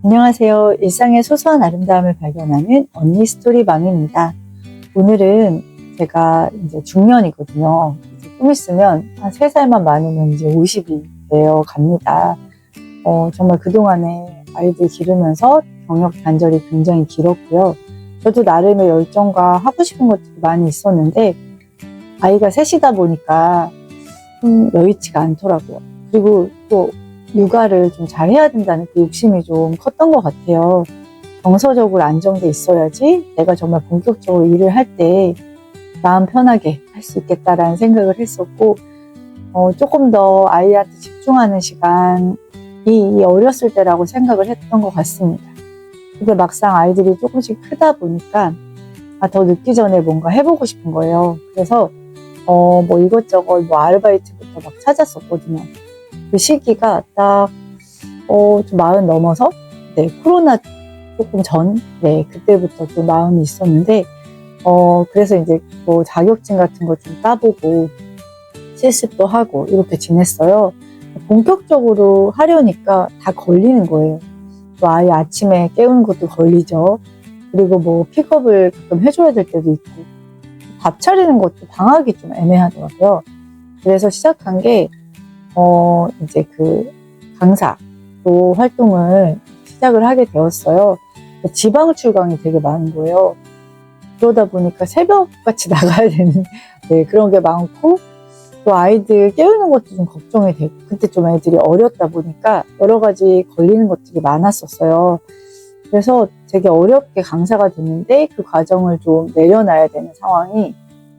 안녕하세요. 일상의 소소한 아름다움을 발견하는 언니 스토리방입니다. 오늘은 제가 이제 중년이거든요. 이제 좀 있으면 한 3살만 많으면 이제 50이 되어 갑니다. 정말 그동안에 아이들 기르면서 경력 단절이 굉장히 길었고요. 저도 나름의 열정과 하고 싶은 것들이 많이 있었는데 아이가 셋이다 보니까 좀 여의치가 않더라고요. 그리고 또 육아를 좀 잘해야 된다는 그 욕심이 좀 컸던 것 같아요. 정서적으로 안정돼 있어야지 내가 정말 본격적으로 일을 할 때 마음 편하게 할 수 있겠다라는 생각을 했었고, 조금 더 아이한테 집중하는 시간이 어렸을 때라고 생각을 했던 것 같습니다. 근데 막상 아이들이 조금씩 크다 보니까 더 늦기 전에 뭔가 해보고 싶은 거예요. 그래서 뭐 이것저것 뭐 아르바이트부터 막 찾았었거든요. 그 시기가 딱, 좀 40 넘어서, 코로나 조금 전, 그때부터 좀 마음이 있었는데, 그래서 이제 뭐 자격증 같은 거 좀 따보고, 실습도 하고, 이렇게 지냈어요. 본격적으로 하려니까 다 걸리는 거예요. 또 아이 아침에 깨우는 것도 걸리죠. 그리고 뭐 픽업을 가끔 해줘야 될 때도 있고, 밥 차리는 것도 방학이 좀 애매하더라고요. 그래서 시작한 게, 이제 그 강사로 활동을 시작을 하게 되었어요. 지방 출강이 되게 많은 거예요. 그러다 보니까 새벽같이 나가야 되는 그런 게 많고, 또 아이들 깨우는 것도 좀 걱정이 되고, 그때 좀 애들이 어렸다 보니까 여러 가지 걸리는 것들이 많았었어요. 그래서 되게 어렵게 강사가 됐는데 그 과정을 좀 내려놔야 되는 상황이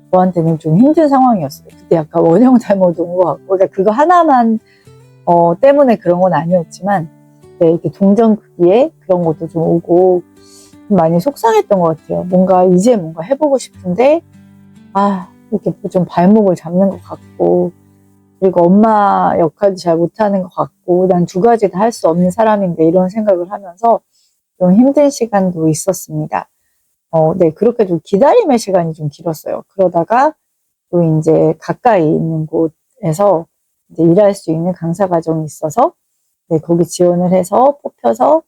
저한테는 좀 힘든 상황이었어요. 그때 약간 원형 탈모도 온 것 같고, 그러니까 그거 하나만 때문에 그런 건 아니었지만, 이렇게 동전 크기에 그런 것도 좀 오고 좀 많이 속상했던 것 같아요. 이제 뭔가 해보고 싶은데 이렇게 좀 발목을 잡는 것 같고, 그리고 엄마 역할도 잘 못하는 것 같고, 난 두 가지 다 할 수 없는 사람인데 이런 생각을 하면서 좀 힘든 시간도 있었습니다. 그렇게 좀 기다림의 시간이 좀 길었어요. 그러다가 또 이제 가까이 있는 곳에서 이제 일할 수 있는 강사 과정이 있어서, 거기 지원을 해서 뽑혀서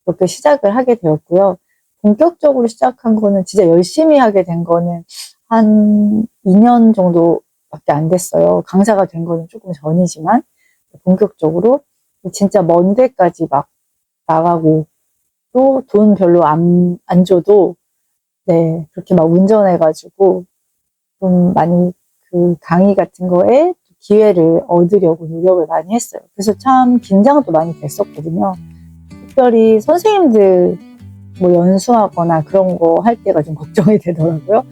그렇게 시작을 하게 되었고요. 본격적으로 시작한 거는 진짜 열심히 하게 된 거는 한 2년 정도밖에 안 됐어요. 강사가 된 거는 조금 전이지만, 본격적으로 진짜 먼 데까지 막 나가고, 또 돈 별로 안 줘도 그렇게 막 운전해가지고 좀 많이 그 강의 같은 거에 기회를 얻으려고 노력을 많이 했어요. 그래서 참 긴장도 많이 됐었거든요. 특별히 선생님들 뭐 연수하거나 그런 거 할 때가 좀 걱정이 되더라고요.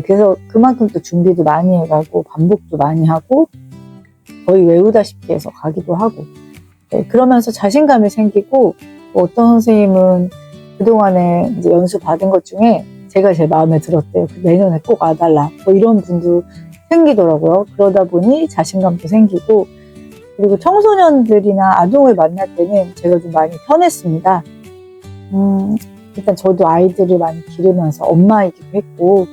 그래서 그만큼 또 준비도 많이 해가고 반복도 많이 하고 거의 외우다시피 해서 가기도 하고, 그러면서 자신감이 생기고, 어떤 선생님은 그동안에 이제 연수 받은 것 중에 제가 제일 마음에 들었대요. 내년에 꼭 와달라. 뭐 이런 분도 생기더라고요. 그러다 보니 자신감도 생기고, 그리고 청소년들이나 아동을 만날 때는 제가 좀 많이 편했습니다. 일단 저도 아이들을 많이 기르면서 엄마이기도 했고,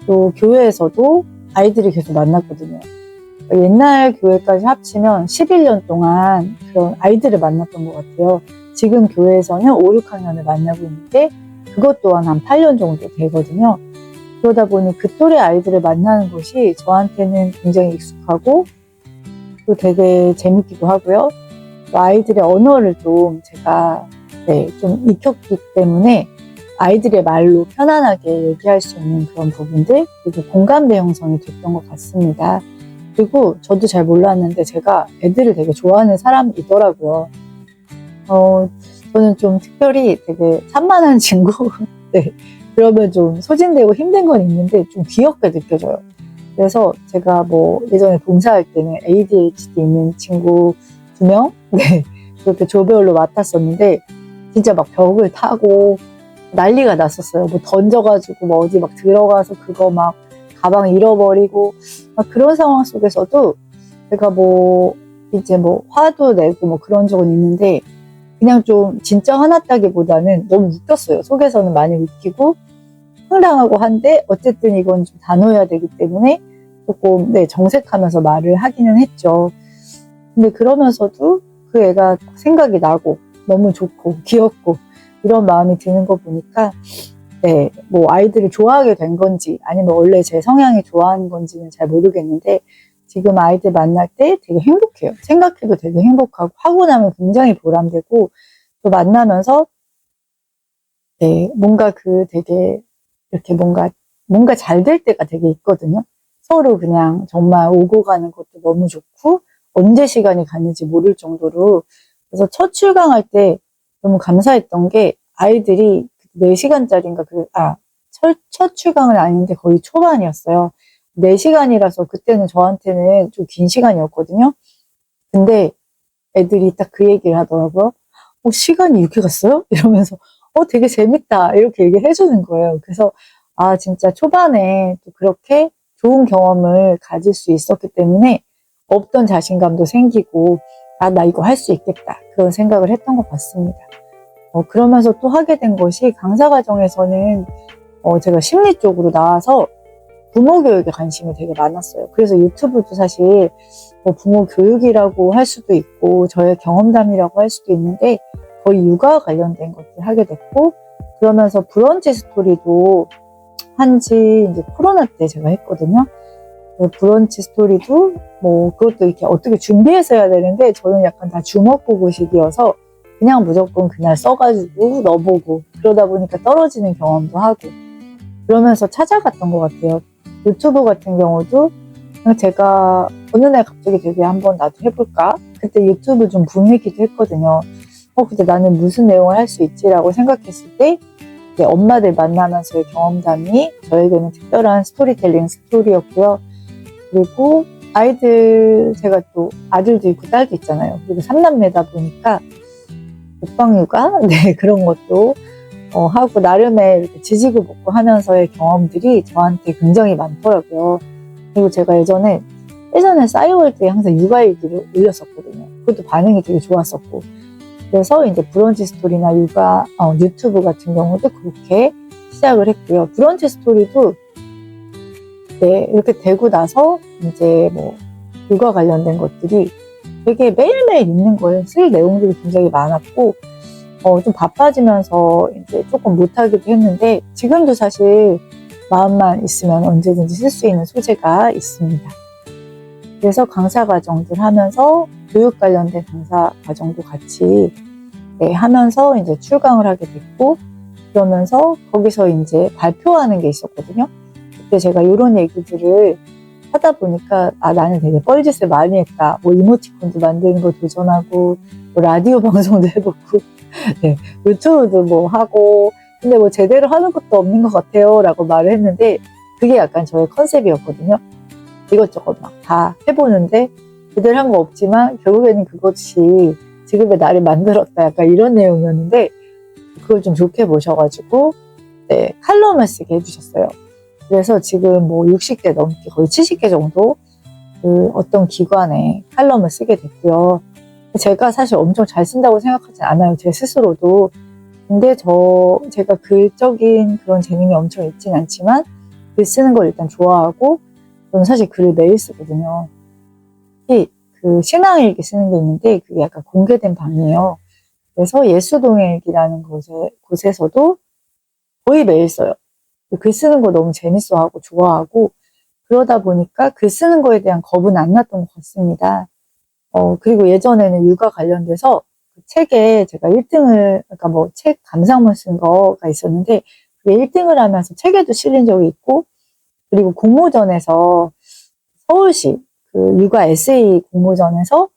또 교회에서도 아이들이 계속 만났거든요. 옛날 교회까지 합치면 11년 동안 그런 아이들을 만났던 것 같아요. 지금 교회에서는 5, 6학년을 만나고 있는데 그것 또한 한 8년 정도 되거든요. 그러다 보니 그 또래 아이들을 만나는 것이 저한테는 굉장히 익숙하고 또 되게 재밌기도 하고요. 또 아이들의 언어를 좀 제가 좀 익혔기 때문에 아이들의 말로 편안하게 얘기할 수 있는 그런 부분들, 그리고 공감대 형성이 됐던 것 같습니다. 그리고 저도 잘 몰랐는데 제가 애들을 되게 좋아하는 사람이더라고요. 저는 좀 특별히 되게 산만한 친구? 그러면 좀 소진되고 힘든 건 있는데 좀 귀엽게 느껴져요. 그래서 제가 뭐 예전에 봉사할 때는 ADHD 있는 친구 2명? 그렇게 조별로 맡았었는데 진짜 막 벽을 타고 난리가 났었어요. 뭐 던져가지고 뭐 어디 막 들어가서 그거 막 가방 잃어버리고 막 그런 상황 속에서도 제가 뭐 이제 뭐 화도 내고 뭐 그런 적은 있는데 그냥 좀 진짜 화났다기보다는 너무 웃겼어요. 속에서는 많이 웃기고 황당하고 한데 어쨌든 이건 좀 다뤄야 되기 때문에 조금 정색하면서 말을 하기는 했죠. 근데 그러면서도 그 애가 생각이 나고 너무 좋고 귀엽고 이런 마음이 드는 거 보니까 네, 뭐 아이들을 좋아하게 된 건지 아니면 원래 제 성향이 좋아하는 건지는 잘 모르겠는데 지금 아이들 만날 때 되게 행복해요. 생각해도 되게 행복하고 하고 나면 굉장히 보람되고 또 만나면서 네, 뭔가 되게 이렇게 뭔가 잘 될 때가 되게 있거든요. 서로 그냥 정말 오고 가는 것도 너무 좋고 언제 시간이 갔는지 모를 정도로 그래서 첫 출강할 때 너무 감사했던 게 아이들이 4시간짜리인가 첫 출강은 아닌데 거의 초반이었어요. 4시간이라서 그때는 저한테는 좀 긴 시간이었거든요. 근데 애들이 딱 그 얘기를 하더라고요. 시간이 이렇게 갔어요? 이러면서 되게 재밌다 이렇게 얘기를 해주는 거예요. 그래서 진짜 초반에 또 그렇게 좋은 경험을 가질 수 있었기 때문에 없던 자신감도 생기고 나 이거 할 수 있겠다 그런 생각을 했던 것 같습니다. 그러면서 또 하게 된 것이 강사 과정에서는 제가 심리 쪽으로 나와서 부모 교육에 관심이 되게 많았어요. 그래서 유튜브도 사실 부모 교육이라고 할 수도 있고 저의 경험담이라고 할 수도 있는데 거의 육아와 관련된 것들 하게 됐고 그러면서 브런치 스토리도 한지 이제 코로나 때 제가 했거든요. 브런치 스토리도 그것도 이렇게 어떻게 준비해서 해야 되는데 저는 약간 다 주먹구구식이어서 그냥 무조건 그날 써가지고 넣어보고 그러다 보니까 떨어지는 경험도 하고 그러면서 찾아갔던 것 같아요. 유튜브 같은 경우도 제가 어느 날 갑자기 되게 한번 나도 해볼까? 그때 유튜브 좀 붐이기도 했거든요. 근데 나는 무슨 내용을 할 수 있지라고 생각했을 때 엄마들 만나면서의 경험담이 저에게는 특별한 스토리텔링 스토리였고요. 그리고 아이들 제가 또 아들도 있고 딸도 있잖아요. 그리고 3남매다 보니까 독방육아 네 그런 것도 하고 나름의 이렇게 지지고 볶고 하면서의 경험들이 저한테 굉장히 많더라고요. 그리고 제가 예전에 싸이월드에 항상 육아일기를 올렸었거든요. 그것도 반응이 되게 좋았었고 그래서 이제 브런치 스토리나 육아 유튜브 같은 경우도 그렇게 시작을 했고요. 브런치 스토리도 네 이렇게 되고 나서 이제 육아 관련된 것들이 되게 매일매일 있는 거예요. 쓸 내용들이 굉장히 많았고 좀 바빠지면서 이제 조금 못하기도 했는데 지금도 사실 마음만 있으면 언제든지 쓸 수 있는 소재가 있습니다. 그래서 강사 과정들 하면서 교육 관련된 강사 과정도 같이 하면서 이제 출강을 하게 됐고 그러면서 거기서 이제 발표하는 게 있었거든요. 그때 제가 이런 얘기들을 하다 보니까 나는 되게 뻘짓을 많이 했다. 이모티콘도 만드는 거 도전하고 라디오 방송도 해보고 네, 유튜브도 하고 근데 제대로 하는 것도 없는 것 같아요 라고 말을 했는데 그게 약간 저의 컨셉이었거든요. 이것저것 막 다 해보는데 제대로 한 거 없지만 결국에는 그것이 지금의 나를 만들었다 약간 이런 내용이었는데 그걸 좀 좋게 보셔가지고 네, 칼럼을 쓰게 해주셨어요. 그래서 지금 60개 넘게 거의 70개 정도 그 어떤 기관에 칼럼을 쓰게 됐고요. 제가 사실 엄청 잘 쓴다고 생각하진 않아요. 제 스스로도. 근데 제가 글적인 그런 재능이 엄청 있진 않지만 글 쓰는 걸 일단 좋아하고 저는 사실 글을 매일 쓰거든요. 특히 그 신앙일기 쓰는 게 있는데 그게 약간 공개된 방이에요. 그래서 예수동의 일기라는 곳에서도 거의 매일 써요. 글 쓰는 거 너무 재밌어하고 좋아하고 그러다 보니까 글 쓰는 거에 대한 겁은 안 났던 것 같습니다. 그리고 예전에는 육아 관련돼서 그 책에 제가 1등을, 그러니까 책 감상문 쓴 거가 있었는데, 그게 1등을 하면서 책에도 실린 적이 있고, 그리고 공모전에서 서울시 그 육아 에세이 공모전에서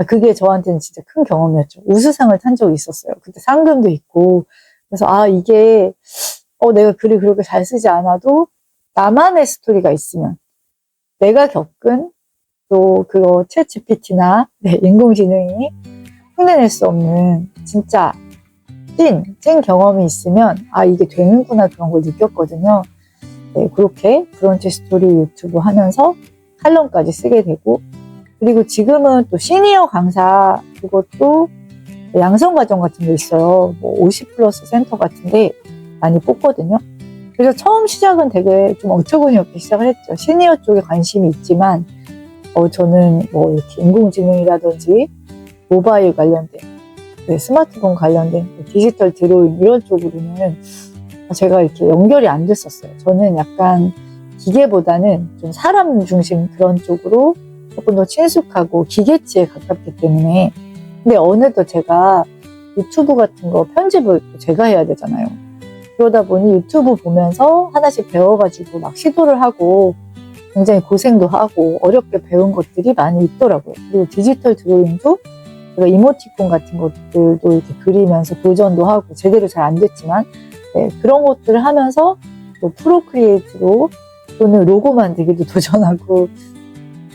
그게 저한테는 진짜 큰 경험이었죠. 우수상을 탄 적이 있었어요. 그때 상금도 있고. 그래서 이게 내가 글을 그렇게 잘 쓰지 않아도 나만의 스토리가 있으면 내가 겪은 또 그거 챗 GPT나 인공지능이 흉내낼 수 없는 진짜 찐 경험이 있으면 이게 되는구나 그런 걸 느꼈거든요. 네, 그렇게 브런치 스토리 유튜브 하면서 칼럼까지 쓰게 되고 그리고 지금은 또 시니어 강사 그것도 양성과정 같은 게 있어요. 50+ 센터 같은데 많이 뽑거든요. 그래서 처음 시작은 되게 좀 어처구니 없게 시작을 했죠. 시니어 쪽에 관심이 있지만 저는 이렇게 인공지능이라든지 모바일 관련된 네, 스마트폰 관련된 디지털 드로잉 이런 쪽으로는 제가 이렇게 연결이 안 됐었어요. 저는 약간 기계보다는 좀 사람 중심 그런 쪽으로 조금 더 친숙하고 기계치에 가깝기 때문에. 근데 어느덧 제가 유튜브 같은 거 편집을 또 제가 해야 되잖아요. 그러다 보니 유튜브 보면서 하나씩 배워가지고 막 시도를 하고 굉장히 고생도 하고 어렵게 배운 것들이 많이 있더라고요. 그리고 디지털 드로잉도 제가 이모티콘 같은 것들도 이렇게 그리면서 도전도 하고 제대로 잘 안 됐지만 네, 그런 것들을 하면서 또 프로크리에이트로 또는 로고 만들기도 도전하고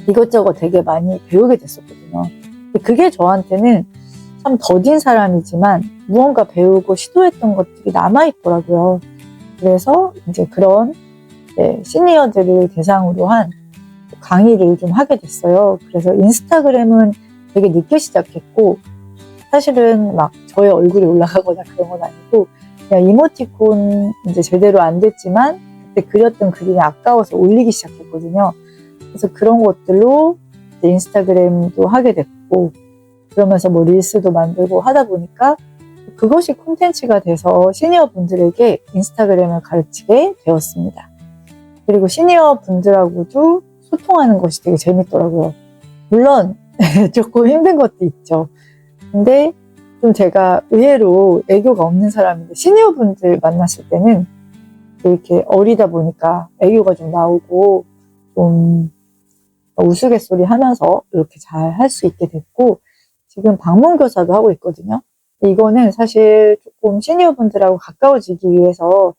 이것저것 되게 많이 배우게 됐었거든요. 그게 저한테는 참 더딘 사람이지만 무언가 배우고 시도했던 것들이 남아있더라고요. 그래서 이제 그런 시니어들을 대상으로 한 강의를 좀 하게 됐어요. 그래서 인스타그램은 되게 늦게 시작했고 사실은 막 저의 얼굴이 올라가거나 그런 건 아니고 그냥 이모티콘 이제 제대로 안 됐지만 그때 그렸던 그림이 아까워서 올리기 시작했거든요. 그래서 그런 것들로 이제 인스타그램도 하게 됐고 그러면서 뭐 릴스도 만들고 하다 보니까 그것이 콘텐츠가 돼서 시니어 분들에게 인스타그램을 가르치게 되었습니다. 그리고 시니어 분들하고도 소통하는 것이 되게 재밌더라고요. 물론 조금 힘든 것도 있죠. 근데 좀 제가 의외로 애교가 없는 사람인데 시니어 분들 만났을 때는 이렇게 어리다 보니까 애교가 좀 나오고 좀 우스갯소리 하면서 이렇게 잘 할 수 있게 됐고 지금 방문교사도 하고 있거든요. 이거는 사실 조금 시니어 분들하고 가까워지기 위해서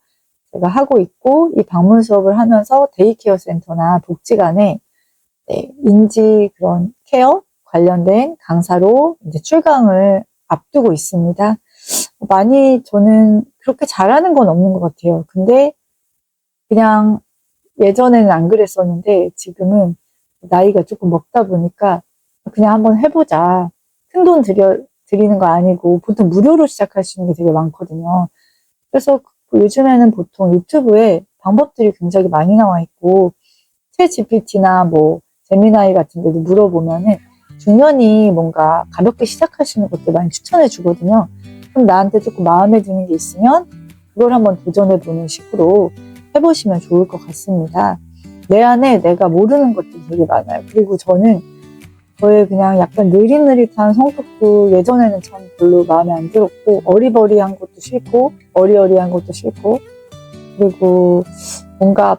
제가 하고 있고 이 방문 수업을 하면서 데이케어 센터나 복지관에 인지 그런 케어 관련된 강사로 이제 출강을 앞두고 있습니다. 많이 저는 그렇게 잘하는 건 없는 것 같아요. 근데 그냥 예전에는 안 그랬었는데 지금은 나이가 조금 먹다 보니까 그냥 한번 해보자. 큰 돈 드리는 거 아니고 보통 무료로 시작할 수 있는 게 되게 많거든요. 그래서 요즘에는 보통 유튜브에 방법들이 굉장히 많이 나와 있고 챗 GPT나 뭐 제미나이 같은 데도 물어보면은 중년이 뭔가 가볍게 시작할 수 있는 것들 많이 추천해 주거든요. 그럼 나한테 조금 마음에 드는 게 있으면 그걸 한번 도전해 보는 식으로 해보시면 좋을 것 같습니다. 내 안에 내가 모르는 것들이 되게 많아요. 그리고 저는 저의 그냥 약간 느릿느릿한 성격도 예전에는 참 별로 마음에 안 들었고 어리버리한 것도 싫고 어리어리한 것도 싫고 그리고 뭔가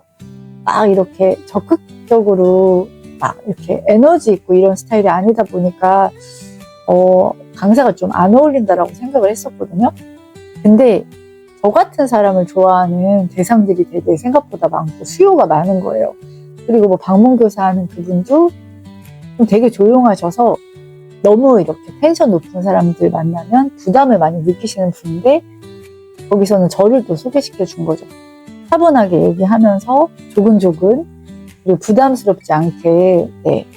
막 이렇게 적극적으로 막 이렇게 에너지 있고 이런 스타일이 아니다 보니까 강사가 좀 안 어울린다라고 생각을 했었거든요. 근데 저 같은 사람을 좋아하는 대상들이 되게 생각보다 많고 수요가 많은 거예요. 그리고 뭐 방문교사 하는 그분도 좀 되게 조용하셔서 너무 이렇게 텐션 높은 사람들 만나면 부담을 많이 느끼시는 분인데 거기서는 저를 또 소개시켜 준 거죠. 차분하게 얘기하면서 조근조근 그리고 부담스럽지 않게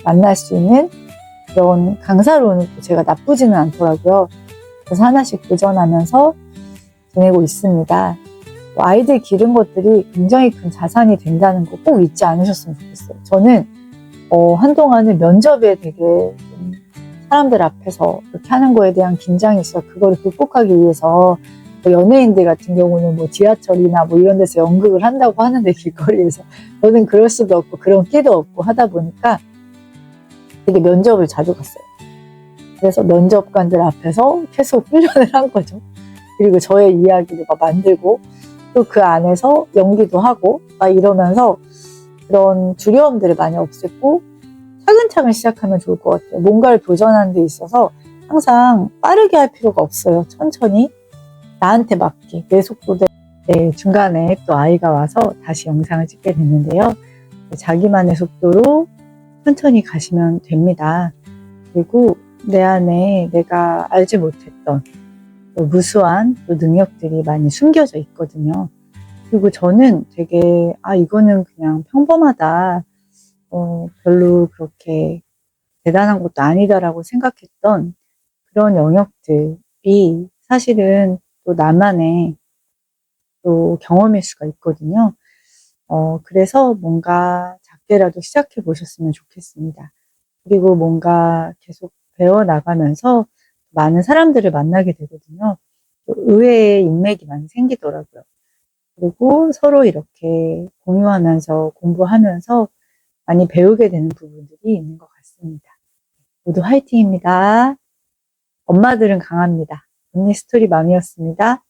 만날 수 있는 그런 강사로는 또 제가 나쁘지는 않더라고요. 그래서 하나씩 도전하면서 지내고 있습니다. 아이들 기른 것들이 굉장히 큰 자산이 된다는 거 꼭 잊지 않으셨으면 좋겠어요. 저는 한동안은 면접에 되게 좀 사람들 앞에서 이렇게 하는 거에 대한 긴장이 있어요. 그거를 극복하기 위해서 뭐 연예인들 같은 경우는 뭐 지하철이나 뭐 이런 데서 연극을 한다고 하는데 길거리에서 저는 그럴 수도 없고 그런 끼도 없고 하다 보니까 되게 면접을 자주 갔어요. 그래서 면접관들 앞에서 계속 훈련을 한 거죠. 그리고 저의 이야기를 막 만들고 또 그 안에서 연기도 하고 막 이러면서 그런 두려움들을 많이 없앴고 차근차근 시작하면 좋을 것 같아요. 뭔가를 도전하는 데 있어서 항상 빠르게 할 필요가 없어요. 천천히 나한테 맞게 내 속도대로. 중간에 또 아이가 와서 다시 영상을 찍게 됐는데요. 자기만의 속도로 천천히 가시면 됩니다. 그리고 내 안에 내가 알지 못했던 또 무수한 또 능력들이 많이 숨겨져 있거든요. 그리고 저는 되게 이거는 그냥 평범하다, 별로 그렇게 대단한 것도 아니다라고 생각했던 그런 영역들이 사실은 또 나만의 또 경험일 수가 있거든요. 그래서 뭔가 작게라도 시작해 보셨으면 좋겠습니다. 그리고 뭔가 계속 배워나가면서 많은 사람들을 만나게 되거든요. 의외의 인맥이 많이 생기더라고요. 그리고 서로 이렇게 공유하면서 공부하면서 많이 배우게 되는 부분들이 있는 것 같습니다. 모두 화이팅입니다. 엄마들은 강합니다. 언니 스토리 맘이었습니다.